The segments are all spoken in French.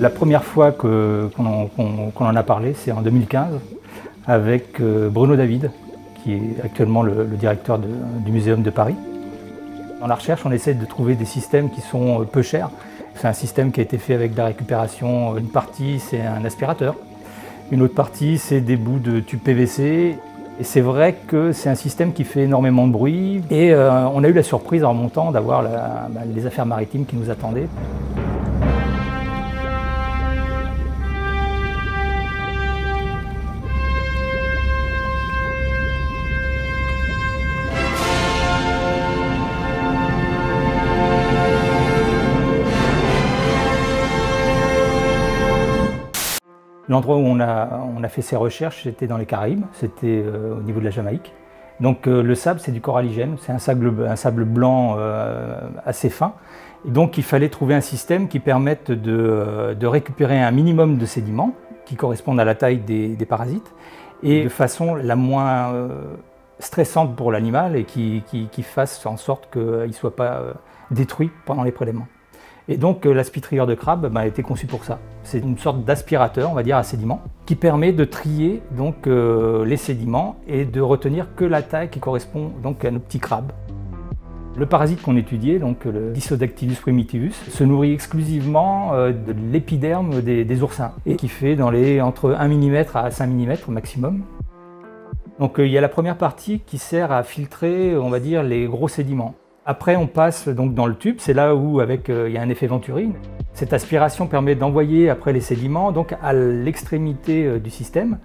La première fois qu'on en a parlé, c'est en 2015, avec Bruno David, qui est actuellement le directeur du Muséum de Paris. Dans la recherche, on essaie de trouver des systèmes qui sont peu chers. C'est un système qui a été fait avec de la récupération. Une partie, c'est un aspirateur. Une autre partie, c'est des bouts de tubes PVC. Et c'est vrai que c'est un système qui fait énormément de bruit. Et on a eu la surprise en remontant d'avoir les affaires maritimes qui nous attendaient. L'endroit où on a fait ces recherches, c'était dans les Caraïbes, c'était au niveau de la Jamaïque. Donc le sable, c'est du coralligène, c'est un sable blanc assez fin. Et donc il fallait trouver un système qui permette de récupérer un minimum de sédiments qui correspondent à la taille des parasites et de façon la moins stressante pour l'animal et qui fasse en sorte qu'il ne soit pas détruit pendant les prélèvements. Et donc la spitrieur de crabe a été conçue pour ça. C'est une sorte d'aspirateur, on va dire, à sédiments, qui permet de trier donc, les sédiments et de retenir que la taille qui correspond donc, à nos petits crabes. Le parasite qu'on étudiait, donc le Disodactylus primitivus, se nourrit exclusivement de l'épiderme des oursins et qui fait entre 1 mm à 5 mm au maximum. Donc il y a la première partie qui sert à filtrer, on va dire, les gros sédiments. Après, on passe donc dans le tube, c'est là où il y a un effet Venturi. Cette aspiration permet d'envoyer après les sédiments donc, à l'extrémité du système.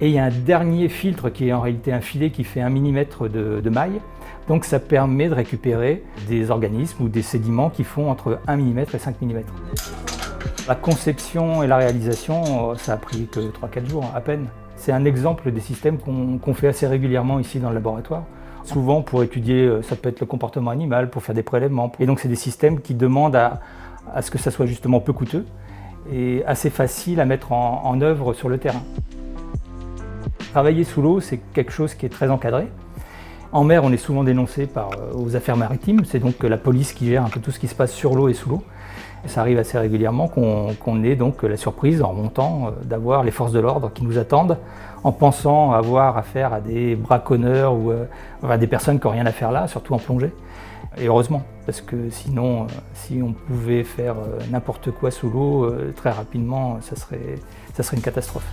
Et il y a un dernier filtre qui est en réalité un filet qui fait 1 mm de maille. Donc ça permet de récupérer des organismes ou des sédiments qui font entre 1 mm et 5 mm. La conception et la réalisation, ça a pris que 3-4 jours à peine. C'est un exemple des systèmes qu'on fait assez régulièrement ici dans le laboratoire. Souvent pour étudier, ça peut être le comportement animal, pour faire des prélèvements. Et donc c'est des systèmes qui demandent à ce que ça soit justement peu coûteux et assez facile à mettre en œuvre sur le terrain. Travailler sous l'eau, c'est quelque chose qui est très encadré. En mer, on est souvent dénoncé aux affaires maritimes, c'est donc la police qui gère un peu tout ce qui se passe sur l'eau et sous l'eau. Ça arrive assez régulièrement qu'on ait donc la surprise en remontant d'avoir les forces de l'ordre qui nous attendent en pensant avoir affaire à des braconneurs ou à des personnes qui n'ont rien à faire là, surtout en plongée. Et heureusement, parce que sinon, si on pouvait faire n'importe quoi sous l'eau, très rapidement, ça serait une catastrophe.